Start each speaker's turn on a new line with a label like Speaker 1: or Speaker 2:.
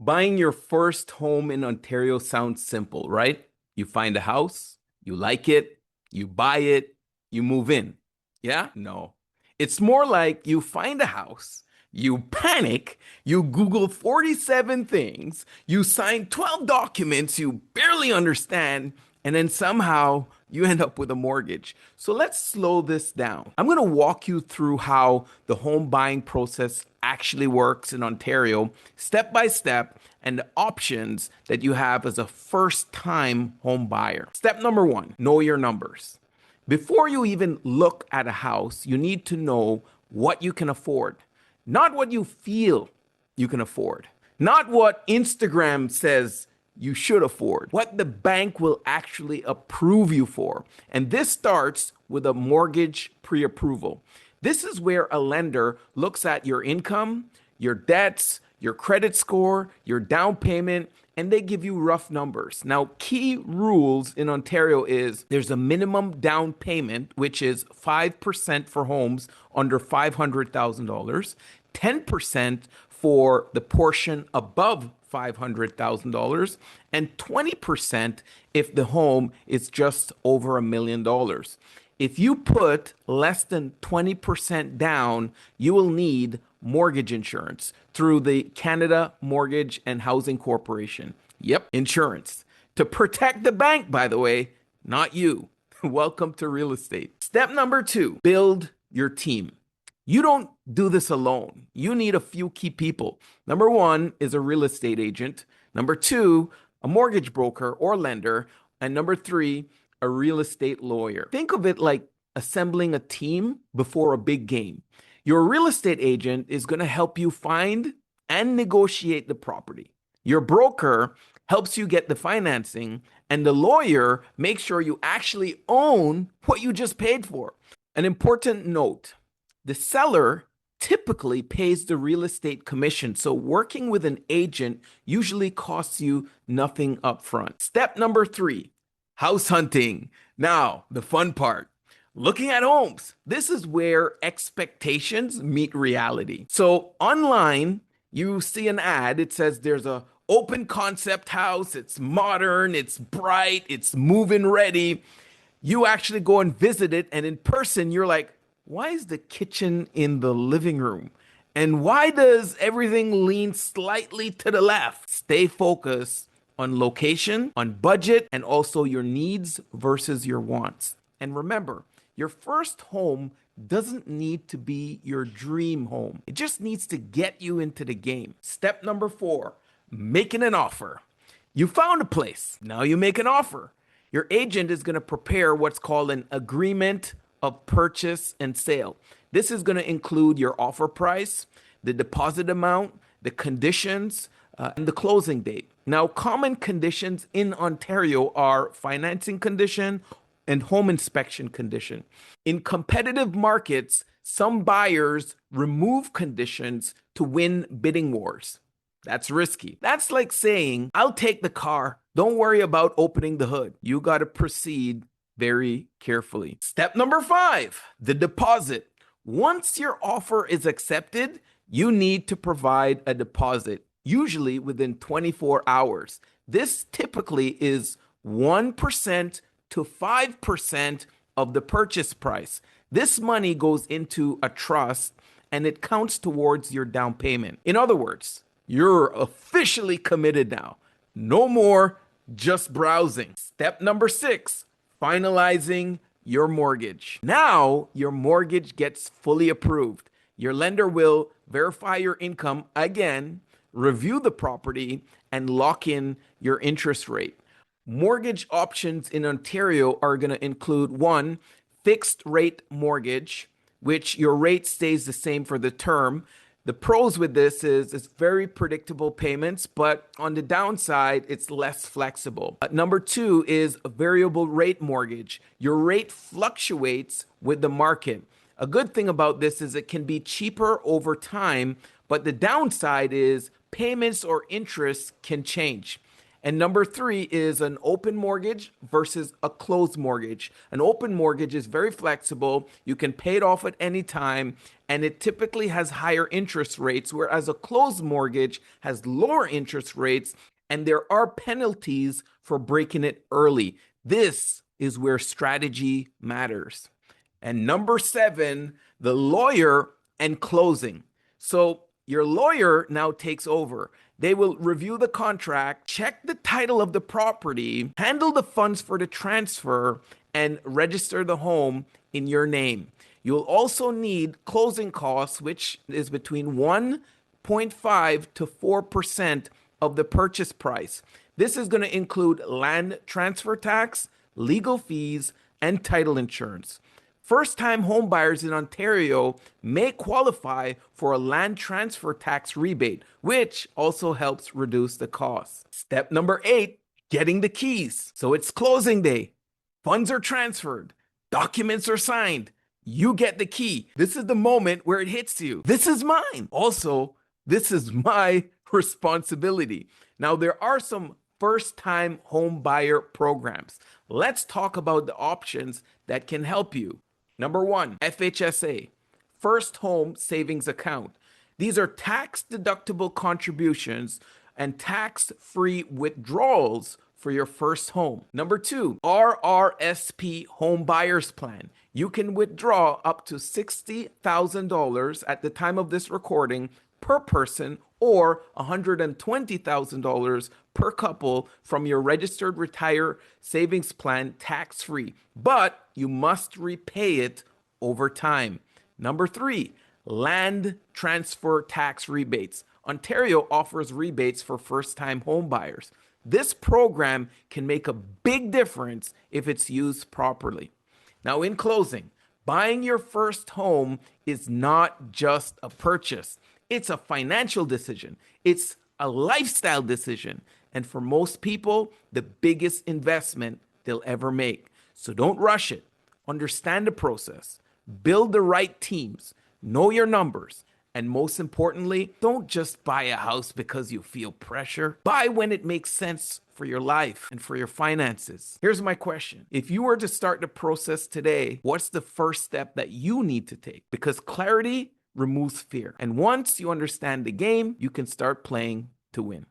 Speaker 1: Buying your first home in Ontario sounds simple, right? You find a house, you like it, you buy it, you move in. Yeah? No. It's more like you find a house, you panic, you Google 47 things, you sign 12 documents you barely understand, and then somehow you end up with a mortgage. So let's slow this down. I'm going to walk you through how the home buying process actually works in Ontario, step by step, and the options that you have as a first time home buyer. Step number one, know your numbers. Before you even look at a house, you need to know what you can afford, not what you feel you can afford, not what Instagram says you should afford, what the bank will actually approve you for. And this starts with a mortgage pre approval. This is where a lender looks at your income, your debts, your credit score, your down payment, and they give you rough numbers. Now, key rules in Ontario is there's a minimum down payment, which is 5% for homes under $500,000, 10% for the portion above $500,000, and 20% if the home is just over $1 million. If you put less than 20% down, you will need mortgage insurance through the Canada Mortgage and Housing Corporation. Yep, insurance. To protect the bank, by the way, not you. Welcome to real estate. Step number two, build your team. You don't do this alone. You need a few key people. Number one is a real estate agent. Number two, a mortgage broker or lender. And number three, a real estate lawyer. Think of it like assembling a team before a big game. Your real estate agent is going to help you find and negotiate the property. Your broker helps you get the financing, and the lawyer makes sure you actually own what you just paid for. An important note, the seller typically pays the real estate commission, so working with an agent usually costs you nothing upfront. Step number three, house hunting. Now, the fun part. Looking at homes. This is where expectations meet reality. So online, you see an ad. It says there's a open concept house. It's modern, it's bright, it's move-in ready. You actually go and visit it, and in person, you're like, why is the kitchen in the living room? And why does everything lean slightly to the left? Stay focused on location, on budget, and also your needs versus your wants. And remember, your first home doesn't need to be your dream home. It just needs to get you into the game. Step number four, making an offer. You found a place. Now you make an offer. Your agent is going to prepare what's called an agreement of purchase and sale. This is going to include your offer price, the deposit amount, the conditions, and the closing date. Now, common conditions in Ontario are financing condition and home inspection condition. In competitive markets, some buyers remove conditions to win bidding wars. That's risky. That's like saying, I'll take the car. Don't worry about opening the hood. You got to proceed very carefully. Step number five, the deposit. Once your offer is accepted, you need to provide a deposit, usually within 24 hours. This typically is 1% to 5% of the purchase price. This money goes into a trust and it counts towards your down payment. In other words, you're officially committed now. No more just browsing. Step number six, finalizing your mortgage. Now your mortgage gets fully approved. Your lender will verify your income again, review the property, and lock in your interest rate. Mortgage options in Ontario are going to include one, fixed rate mortgage, which your rate stays the same for the term. The pros with this is it's very predictable payments, but on the downside, it's less flexible. Number two is a variable rate mortgage. Your rate fluctuates with the market. A good thing about this is it can be cheaper over time, but the downside is payments or interest can change. And number three is an open mortgage versus a closed mortgage. An open mortgage is very flexible. You can pay it off at any time, and it typically has higher interest rates, whereas a closed mortgage has lower interest rates, and there are penalties for breaking it early. This is where strategy matters. And number seven, the lawyer and closing. So your lawyer now takes over. They will review the contract, check the title of the property, handle the funds for the transfer, and register the home in your name. You'll also need closing costs, which is between 1.5 to 4% of the purchase price. This is going to include land transfer tax, legal fees, and title insurance. First-time homebuyers in Ontario may qualify for a land transfer tax rebate, which also helps reduce the cost. Step number 8, getting the keys. So it's closing day. Funds are transferred. Documents are signed. You get the key. This is the moment where it hits you. This is mine. Also, this is my responsibility. Now, there are some first-time home buyer programs. Let's talk about the options that can help you. Number one, FHSA, First Home Savings Account. These are tax-deductible contributions and tax-free withdrawals for your first home. Number two, RRSP Home Buyers Plan. You can withdraw up to $60,000 at the time of this recording per person or $120,000 per couple from your registered retire savings plan tax-free, but you must repay it over time. Number three, land transfer tax rebates. Ontario offers rebates for first-time home buyers. This program can make a big difference if it's used properly. Now, in closing, buying your first home is not just a purchase. It's a financial decision. It's a lifestyle decision. And for most people, the biggest investment they'll ever make. So don't rush it. Understand the process. Build the right teams. Know your numbers. And most importantly, don't just buy a house because you feel pressure. Buy when it makes sense for your life and for your finances. Here's my question. If you were to start the process today, what's the first step that you need to take? Because clarity removes fear. And once you understand the game, you can start playing to win.